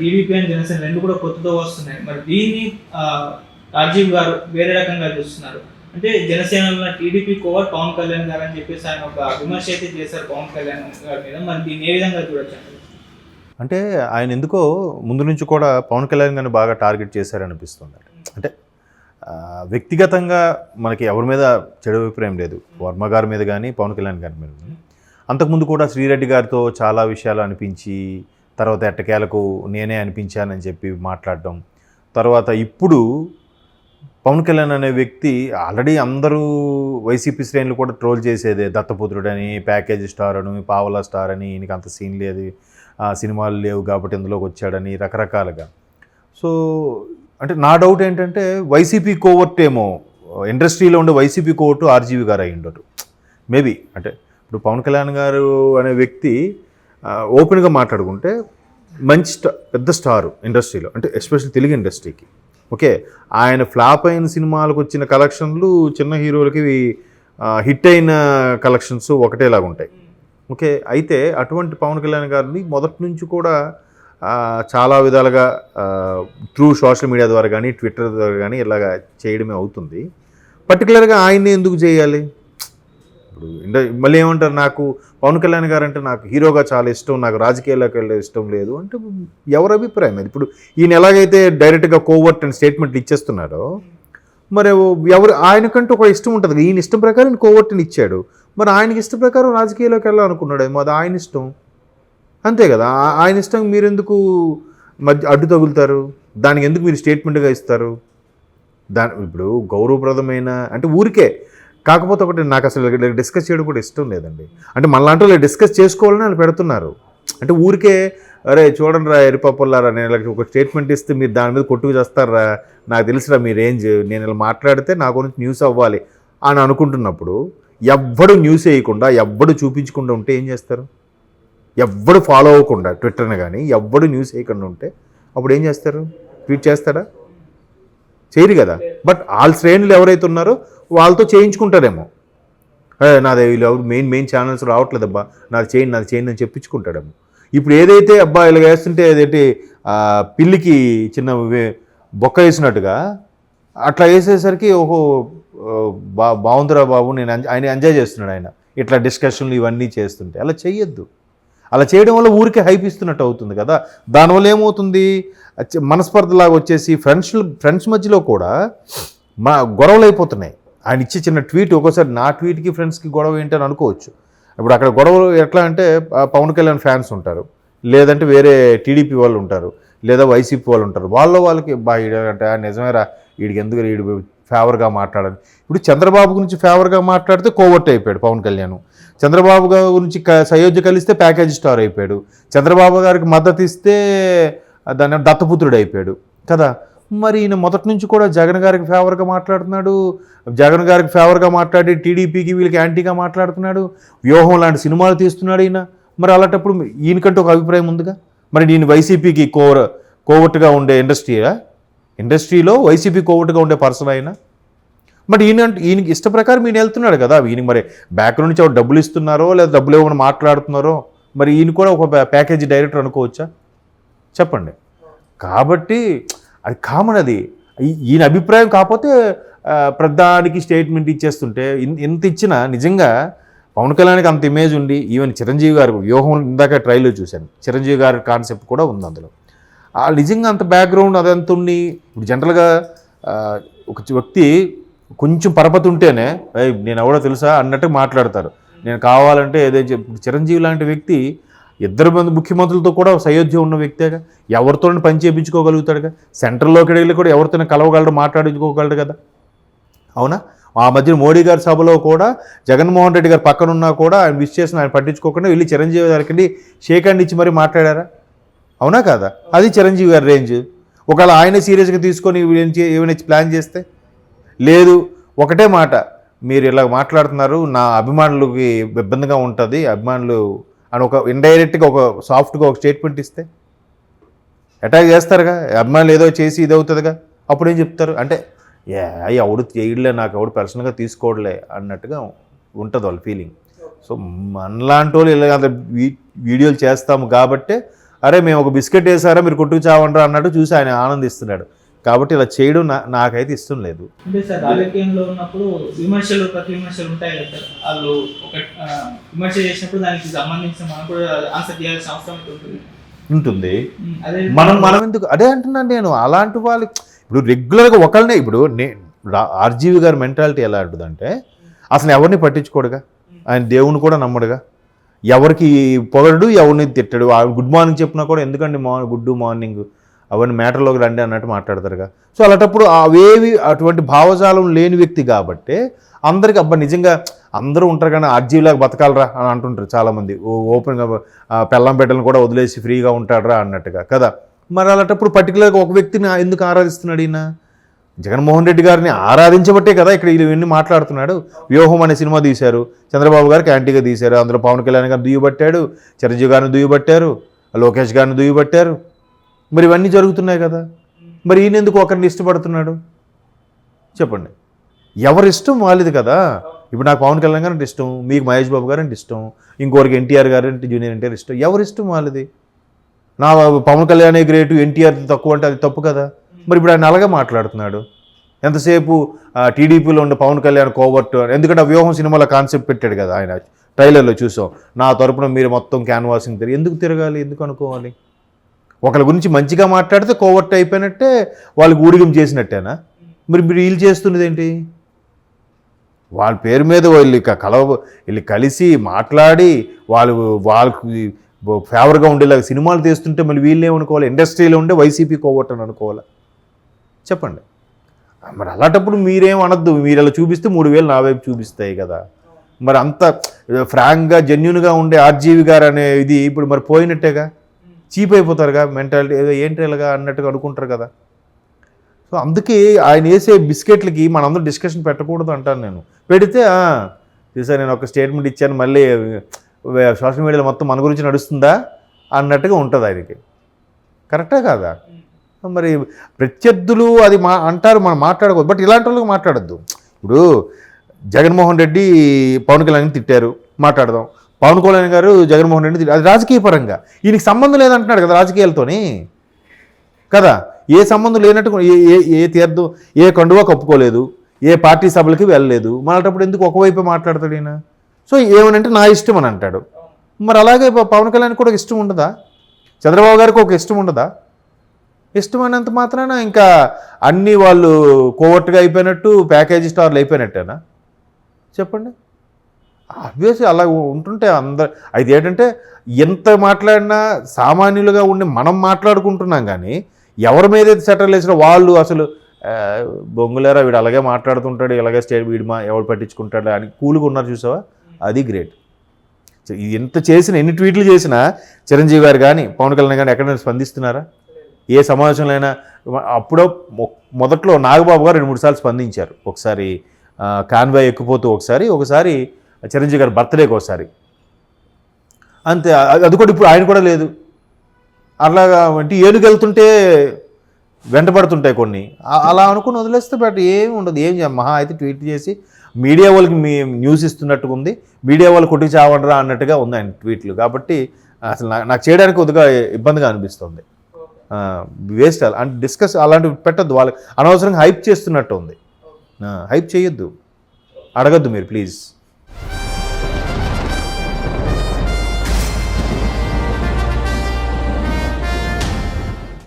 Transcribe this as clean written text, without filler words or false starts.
TDP and Janasena రెండు కూడా కొత్తతో వస్తున్నాయి. మరి దీన్ని రాజీవ్ గారు వేరే రకంగా చూస్తున్నారు. అంటే జనసేనలో టీడీపీ కోవర్ పవన్ కళ్యాణ్ గారు అని చెప్పేసి ఆయన ఒక విమర్శ అయితే చేశారు పవన్ కళ్యాణ్ గారి మీద. మరి దీన్ని ఏ విధంగా చూడొచ్చు? అంటే ఆయన ఎందుకో ముందు నుంచి కూడా పవన్ కళ్యాణ్ గారిని బాగా టార్గెట్ చేశారనిపిస్తుంది. అంటే వ్యక్తిగతంగా మనకి ఎవరి మీద చెడు అభిప్రాయం లేదు, వర్మ గారి మీద కానీ పవన్ కళ్యాణ్ గారి మీద కానీ. అంతకుముందు కూడా శ్రీరెడ్డి గారితో చాలా విషయాలు అనిపించి తర్వాత ఎట్టకేలకు నేనే అనిపించానని చెప్పి మాట్లాడడం, తర్వాత ఇప్పుడు పవన్ కళ్యాణ్ అనే వ్యక్తి ఆల్రెడీ అందరూ వైసీపీ శ్రేణులు కూడా ట్రోల్ చేసేదే, దత్తపుత్రుడని, ప్యాకేజ్ స్టార్ అని, పావలా స్టార్ అని, ఈయనకి అంత సీన్ లేదు, సినిమాలు లేవు కాబట్టి ఇందులోకి వచ్చాడని రకరకాలుగా. సో అంటే నా డౌట్ ఏంటంటే వైసీపీ కోవర్ట్ ఏమో, ఇండస్ట్రీలో ఉండే వైసీపీ కోవర్టు ఆర్జీవి గారు అయి ఉండరు మేబీ. అంటే ఇప్పుడు పవన్ కళ్యాణ్ గారు అనే వ్యక్తి ఓపెన్గా మాట్లాడుకుంటే మంచి పెద్ద స్టారు ఇండస్ట్రీలో, అంటే ఎస్పెషల్లీ తెలుగు ఇండస్ట్రీకి. ఓకే, ఆయన ఫ్లాప్ అయిన సినిమాలకు వచ్చిన కలెక్షన్లు చిన్న హీరోలకి హిట్ అయిన కలెక్షన్స్ ఒకటేలాగా ఉంటాయి. ఓకే, అయితే అటువంటి పవన్ కళ్యాణ్ గారిని మొదటి నుంచి కూడా చాలా విధాలుగా త్రూ సోషల్ మీడియా ద్వారా కానీ ట్విట్టర్ ద్వారా కానీ ఇలాగ చేయడమే అవుతుంది. పర్టికులర్గా ఆయన్ని ఎందుకు చేయాలి? ఇప్పుడు మళ్ళీ ఏమంటారు, నాకు పవన్ కళ్యాణ్ గారు అంటే నాకు హీరోగా చాలా ఇష్టం, నాకు రాజకీయాల్లోకి వెళ్ళే ఇష్టం లేదు అంటే ఎవరి అభిప్రాయం అది? ఇప్పుడు ఈయన ఎలాగైతే డైరెక్ట్గా కోవర్ట్ అండ్ స్టేట్మెంట్లు ఇచ్చేస్తున్నారో, మరి ఆయనకంటూ ఒక ఇష్టం ఉంటుంది, ఈయన ఇష్టం ప్రకారం కోవర్ట్ని ఇచ్చాడు, మరి ఆయనకి ఇష్టం ప్రకారం రాజకీయాల్లోకి వెళ్ళాలనుకున్నాడు, అది ఆయన ఇష్టం అంతే కదా. ఆయన ఇష్టం మీరెందుకు అడ్డు తగులుతారు? దానికి ఎందుకు మీరు స్టేట్మెంట్గా ఇస్తారు? ఇప్పుడు గౌరవప్రదమైన అంటే ఊరికే, కాకపోతే ఒకటి నాకు అసలు డిస్కస్ చేయడం కూడా ఇష్టం లేదండి. అంటే మనలాంటి వాళ్ళు డిస్కస్ చేసుకోవాలని వాళ్ళు పెడుతున్నారు. అంటే ఊరికే అరే చూడండి రా ఎరిపప్పులారా, నేను ఇలా ఒక స్టేట్మెంట్ ఇస్తే మీరు దాని మీద కొట్టుకు చేస్తారా, నాకు తెలుసురా మీ రేంజ్, నేను ఇలా మాట్లాడితే నా గురించి న్యూస్ అవ్వాలి అని అనుకుంటున్నప్పుడు ఎవ్వడు న్యూస్ వేయకుండా ఎవ్వడు చూపించకుండా ఉంటే ఏం చేస్తారు? ఎవ్వడు ఫాలో అవ్వకుండా ట్విట్టర్ని కానీ ఎవ్వడు న్యూస్ వేయకుండా ఉంటే అప్పుడు ఏం చేస్తారు? ట్వీట్ చేస్తాడా? చేయరు కదా. బట్ వాళ్ళ శ్రేణులు ఎవరైతే ఉన్నారో వాళ్ళతో చేయించుకుంటారేమో, నాది వీళ్ళు ఎవరు మెయిన్ ఛానల్స్ రావట్లేదు అబ్బా, నాది చేయండి అని చెప్పించుకుంటాడేమో. ఇప్పుడు ఏదైతే అబ్బా ఇలా వేస్తుంటే అదేంటి పిల్లికి చిన్న బొక్క వేసినట్టుగా అట్లా వేసేసరికి ఓహో బాగుందిరా బాబు, ఆయన ఎంజాయ్ చేస్తున్నాడు ఆయన ఇట్లా డిస్కషన్లు ఇవన్నీ చేస్తుంటే. అలా చేయొద్దు. అలా చేయడం వల్ల ఊరికే హైప్ ఇస్తున్నట్టు అవుతుంది కదా. దానివల్ల ఏమవుతుంది, మనస్పర్ధలాగా వచ్చేసి ఫ్రెండ్స్ మధ్యలో కూడా గొడవలు అయిపోతున్నాయి. ఆయన ఇచ్చే చిన్న ట్వీట్, ఒక్కోసారి నా ట్వీట్కి ఫ్రెండ్స్కి గొడవ ఏంటని అనుకోవచ్చు. ఇప్పుడు అక్కడ గొడవలు ఎట్లా అంటే పవన్ కళ్యాణ్ ఫ్యాన్స్ ఉంటారు, లేదంటే వేరే టీడీపీ వాళ్ళు ఉంటారు, లేదా వైసీపీ వాళ్ళు ఉంటారు. వాళ్ళకి అంటే నిజమేరా వీడికి ఎందుకు వీడి ఫేవర్గా మాట్లాడాలి. ఇప్పుడు చంద్రబాబు గురించి ఫేవర్గా మాట్లాడితే కోవర్ట్ అయిపోయాడు పవన్ కళ్యాణ్, చంద్రబాబు గారి గురించి సయోధ్య కలిస్తే ప్యాకేజ్ స్టార్ అయిపోయాడు, చంద్రబాబు గారికి మద్దతు ఇస్తే దాన్ని దత్తపుత్రుడు అయిపోయాడు కదా. మరి ఈయన మొదటి నుంచి కూడా జగన్ గారికి ఫేవర్గా మాట్లాడుతున్నాడు, జగన్ గారికి ఫేవర్గా మాట్లాడి టీడీపీకి వీళ్ళకి యాంటీగా మాట్లాడుతున్నాడు, వ్యూహం లాంటి సినిమాలు తీస్తున్నాడు ఈయన. మరి అలాంటప్పుడు ఈయనకంటూ ఒక అభిప్రాయం ఉందిగా. మరి నేను వైసీపీకి కోవర్ట్గా ఉండే ఇండస్ట్రీలో వైసీపీ కోవర్ట్గా ఉండే పర్సన్ అయినా, మరి ఈయనకి ఇష్ట ప్రకారం ఈయన వెళ్తున్నాడు కదా. ఈయనకి మరి బ్యాక్గ్రౌండ్ నుంచి ఎవరు డబ్బులు ఇస్తున్నారో లేదా డబ్బులు ఇవ్వమని మాట్లాడుతున్నారో, మరి ఈయన కూడా ఒక ప్యాకేజీ డైరెక్టర్ అనుకోవచ్చా చెప్పండి. కాబట్టి అది కామన్, అది ఈయన అభిప్రాయం. కాకపోతే ప్రధానికి స్టేట్మెంట్ ఇచ్చేస్తుంటే ఎంత ఇచ్చినా నిజంగా పవన్ కళ్యాణ్కి అంత ఇమేజ్ ఉండి, ఈవెన్ చిరంజీవి గారు వ్యూహం ఇందాక ట్రైలర్ చూశాను, చిరంజీవి గారి కాన్సెప్ట్ కూడా ఉంది అందులో. నిజంగా అంత బ్యాక్గ్రౌండ్ అదంతా ఉండి, ఇప్పుడు జనరల్గా ఒక వ్యక్తి కొంచెం పరపతి ఉంటేనే నేను ఎవడో తెలుసా అన్నట్టు మాట్లాడతారు. నేను కావాలంటే ఏదైతే చిరంజీవి లాంటి వ్యక్తి 2 మంది ముఖ్యమంత్రులతో కూడా సయోధ్య ఉన్న వ్యక్తేగా, ఎవరితో పని చేయించుకోగలుగుతాడుగా, సెంట్రల్లోకి వెళ్ళి కూడా ఎవరితోనే కలవగలడు, మాట్లాడించుకోగలడు కదా. అవునా? ఆ మధ్య మోడీ గారి సభలో కూడా జగన్మోహన్ రెడ్డి గారు పక్కన ఉన్నా కూడా ఆయన విష్ చేసిన ఆయన పట్టించుకోకుండా వెళ్ళి చిరంజీవి గారికి షేక్ హ్యాండ్ ఇచ్చి మరీ మాట్లాడారా? అవునా కాదా? అది చిరంజీవి గారి రేంజ్. ఒకవేళ ఆయన సీరియస్గా తీసుకొని ఏమైనా ప్లాన్ చేస్తే లేదు, ఒకటే మాట, మీరు ఇలా మాట్లాడుతున్నారు, నా అభిమానులకి ఇబ్బందిగా ఉంటుంది, అభిమానులు అని ఒక ఇండైరెక్ట్గా ఒక సాఫ్ట్గా ఒక స్టేట్మెంట్ ఇస్తే అటాక్ చేస్తారుగా, అభిమానులు ఏదో చేసి ఇది అవుతుందిగా. అప్పుడు ఏం చెప్తారు అంటే ఎవడు చేయలే, నాకు ఎవడు పర్సనల్గా తీసుకోవడలే అన్నట్టుగా ఉంటుంది వాళ్ళ ఫీలింగ్. సో మనలాంటి వాళ్ళు ఇలా వీడియోలు చేస్తాము కాబట్టే అరే మేము ఒక బిస్కెట్ వేసారా మీరు కొట్టుకు చావండ్రా అన్నట్టు చూసి ఆయన ఆనందిస్తున్నాడు. కాబట్టి ఇలా చేయడం నాకైతే ఇష్టం లేదు. అంటే సార్ రాజకీయంలో ఉన్నప్పుడు విమర్శలు ప్రతి విమర్శలు ఉంటాయి కదా సార్, వాళ్ళు ఒక విమర్శ చేసినప్పుడు దానికి సంబంధించిన మనం కూడా ఆన్సర్ చేయాల్సిన అవసరం ఉంటుంది. అదే మనం ఎందుకు అదే అంటున్నాను నేను. అలాంటి వాళ్ళు ఇప్పుడు రెగ్యులర్గా ఒకళ్ళనే ఇప్పుడు ఆర్జీవి గారి మెంటాలిటీ ఎలా ఉంటుందంటే అసలు ఎవరిని పట్టించుకోడుగా, ఆయన దేవుని కూడా నమ్మడుగా, ఎవరికి పొగడు ఎవరిని తిట్టడు. గుడ్ మార్నింగ్ చెప్పినా కూడా ఎందుకండి గుడ్ మార్నింగ్ అవన్నీ మ్యాటర్లోకి రండి అన్నట్టు మాట్లాడతారుగా. సో అలాంటప్పుడు అవేవి అటువంటి భావజాలం లేని వ్యక్తి కాబట్టి అందరికీ అబ్బా నిజంగా అందరూ ఉంటారు కానీ ఆర్జీవిలాగా బతకాలరా అని అంటుంటారు చాలామంది. ఓపెన్గా పెళ్ళం బిడ్డలను కూడా వదిలేసి ఫ్రీగా ఉంటాడరా అన్నట్టుగా కదా. మరి అలాంటప్పుడు పర్టికులర్గా ఒక వ్యక్తిని ఎందుకు ఆరాధిస్తున్నాడు ఈయన? జగన్మోహన్ రెడ్డి గారిని ఆరాధించబట్టే కదా ఇక్కడ ఇవన్నీ మాట్లాడుతున్నాడు. వ్యూహం అనే సినిమా తీశారు, చంద్రబాబు గారికి యాంటీగా తీశారు, అందులో పవన్ కళ్యాణ్ గారిని దుయ్యబట్టాడు, చిరంజీవి గారిని దుయ్యబట్టారు, లోకేష్ గారిని దుయ్యబట్టారు. మరి ఇవన్నీ జరుగుతున్నాయి కదా. మరి ఈయన ఎందుకు ఒకరిని ఇష్టపడుతున్నాడు చెప్పండి? ఎవరి ఇష్టం వాళ్ళది కదా. ఇప్పుడు నాకు పవన్ కళ్యాణ్ గారు అంటే ఇష్టం, మీకు మహేష్ బాబు గారు అంటే ఇష్టం, ఇంకోరికి ఎన్టీఆర్ గారు అంటే జూనియర్ ఎన్టీఆర్ ఇష్టం. ఎవరి ఇష్టం వాళ్ళది. నా పవన్ కళ్యాణే గ్రేటు, ఎన్టీఆర్ తక్కువ అంటే అది తప్పు కదా. మరి ఇప్పుడు ఆయన అలాగే మాట్లాడుతున్నాడు. ఎంతసేపు టీడీపీలో ఉన్న పవన్ కళ్యాణ్ కోవర్ట్, ఎందుకంటే ఆ వ్యూహం సినిమాలో కాన్సెప్ట్ పెట్టాడు కదా ఆయన. ట్రైలర్లో చూసాం, నా తరపున మీరు మొత్తం క్యాన్వాసింగ్ ఎందుకు తిరగాలి, ఎందుకు అనుకోవాలి? ఒకరి గురించి మంచిగా మాట్లాడితే కోవర్ట్ అయిపోయినట్టే, వాళ్ళకి ఊడిగం చేసినట్టేనా? మరి మీరు వీళ్ళు చేస్తున్నది ఏంటి? వాళ్ళ పేరు మీద వీళ్ళు కలిసి మాట్లాడి వాళ్ళకి ఫేవర్గా ఉండేలాగా సినిమాలు తీస్తుంటే మళ్ళీ వీళ్ళే అనుకోవాలి, ఇండస్ట్రీలో ఉండే వైసీపీ కోవర్ట్ అని అనుకోవాలి చెప్పండి. మరి అలాంటప్పుడు మీరేం అనొద్దు, మీరు ఇలా చూపిస్తే 3,000 నా వైపు చూపిస్తాయి కదా. మరి అంత ఫ్రాంక్గా జెన్యున్గా ఉండే ఆర్జీవి గారు అనే ఇది ఇప్పుడు మరి పోయినట్టేగా, చీప్ అయిపోతారుగా, మెంటాలిటీ ఏదో ఏంటి ఇలాగా అన్నట్టుగా అనుకుంటారు కదా. సో అందుకే ఆయన వేసే బిస్కెట్లకి మనందరూ డిస్కషన్ పెట్టకూడదు అంటాను నేను. పెడితే చూసా నేను ఒక స్టేట్మెంట్ ఇచ్చాను, మళ్ళీ సోషల్ మీడియాలో మొత్తం మన గురించి నడుస్తుందా అన్నట్టుగా ఉంటుంది ఆయనకి. కరెక్టే కాదా? మరి ప్రత్యర్థులు అది అంటారు, మనం మాట్లాడకూడదు. బట్ ఇలాంటి వాళ్ళకి మాట్లాడద్దు. ఇప్పుడు జగన్మోహన్ రెడ్డి పవన్ కళ్యాణ్ తిట్టారు, మాట్లాడదాం. పవన్ కళ్యాణ్ గారు జగన్మోహన్ రెడ్డి తిట్టారు, అది రాజకీయ పరంగా. ఈయనకి సంబంధం లేదంటున్నాడు కదా రాజకీయాలతోని కదా. ఏ సంబంధం లేనట్టు ఏ తీర్థం, ఏ కండువా కప్పుకోలేదు, ఏ పార్టీ సభలకి వెళ్ళలేదు. మళ్ళటప్పుడు ఎందుకు ఒకవైపే మాట్లాడతాడు ఈయన? సో ఏమనంటే నా ఇష్టం అని అంటాడు. మరి అలాగే పవన్ కళ్యాణ్ కూడా ఒక ఇష్టం ఉండదా? చంద్రబాబు గారికి ఒక ఇష్టం ఉండదా? ఇష్టమైనంత మాత్రాన ఇంకా అన్నీ వాళ్ళు కోవర్ట్గా అయిపోయినట్టు, ప్యాకేజీ స్టార్లు అయిపోయినట్టేనా చెప్పండి? ఆబ్వియస్లీ అలా ఉంటుంటే అందరు. అది ఏంటంటే ఎంత మాట్లాడినా సామాన్యులుగా ఉండి మనం మాట్లాడుకుంటున్నాం కానీ ఎవరి మీద అయితే సెటిల్ వేసినా వాళ్ళు అసలు బొంగులేరా వీడు అలాగే మాట్లాడుతుంటాడు, ఇలాగే వీడు ఎవడు పట్టించుకుంటాడు అని కూలుగా ఉన్నారు చూసావా, అది గ్రేట్. ఎంత చేసినా, ఎన్ని ట్వీట్లు చేసినా చిరంజీవి గారు కానీ పవన్ కళ్యాణ్ కానీ ఎక్కడైనా స్పందిస్తున్నారా? ఏ సమావేశంలో అయినా? అప్పుడో మొదట్లో నాగబాబు గారు 2-3 సార్లు స్పందించారు. ఒకసారి కాన్వాయ్ ఎక్కిపోతూ, ఒకసారి చిరంజీవి గారి బర్త్డేకి ఒకసారి, అంతే. అది కూడా ఇప్పుడు ఆయన కూడా లేదు. అలాగా అంటే ఏనుగెళ్తుంటే వెంటబడుతుంటాయి కొన్ని, అలా అనుకుని వదిలేస్తే బట్ ఏమి ఉండదు. ఏం మహా అయితే ట్వీట్ చేసి మీడియా వాళ్ళకి న్యూస్ ఇస్తున్నట్టుగా ఉంది, మీడియా వాళ్ళు కొట్టి చావండరా అన్నట్టుగా ఉంది ఆయన ట్వీట్లు. కాబట్టి అసలు నాకు చేయడానికి కొద్దిగా ఇబ్బందిగా అనిపిస్తుంది. వేస్ట్ అంటే డిస్కస్ అలాంటివి పెట్టద్దు. వాళ్ళకి అనవసరంగా హైప్ చేస్తున్నట్టు ఉంది. హైప్ చేయొద్దు, అడగద్దు మీరు ప్లీజ్.